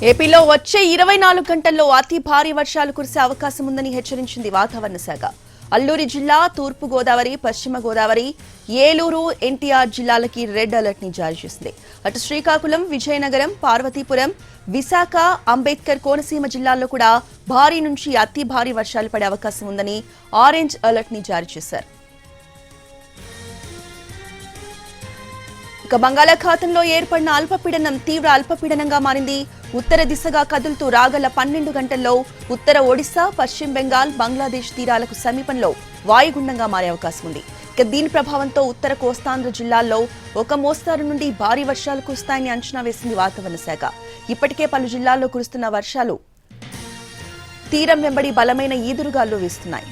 ఏపీలో వచ్చే 24 గంటల్లో అతి భారీ వర్షాలు కురిసే అవకాశం ఉందని హెచ్చరించింది వాతావరణ శాఖ. అల్లూరి జిల్లా, తూర్పు గోదావరి, పశ్చిమ గోదావరి, ఏలూరు, ఎన్టీఆర్ జిల్లాలకి రెడ్ అలర్ట్ ని జారీ చేసింది. అటు శ్రీకాకుళం, విజయనగరం, పార్వతీపురం, విశాఖ, అంబేద్కర్, కోనసీమ జిల్లాల్లో కూడా భారీ నుంచి అతి భారీ వర్షాలు పడే అవకాశం ఉందని ఆరెంజ్ అలర్ట్ ని జారీ చేశారు. ఇక బంగాళాఖాతంలో ఏర్పడిన అల్పపీడనం తీవ్ర అల్పపీడనంగా మారింది. ఉత్తర దిశగా కదులుతూ రాగల 12 గంటల్లో ఉత్తర ఒడిశా, పశ్చిమ బెంగాల్, బంగ్లాదేశ్ తీరాలకు సమీపంలో వాయుగుండంగా మారే అవకాశం ఉంది. ఇక దీని ప్రభావంతో ఉత్తర కోస్తాంధ్ర జిల్లాల్లో ఒక మోస్తారు నుండి భారీ వర్షాలు కురుస్తాయని అంచనా వేసింది వాతావరణ శాఖ. ఇప్పటికే పలు జిల్లాల్లో కురుస్తున్న వర్షాలు తీరం వెంబడి బలమైన ఈదురుగాలు వీస్తున్నాయి.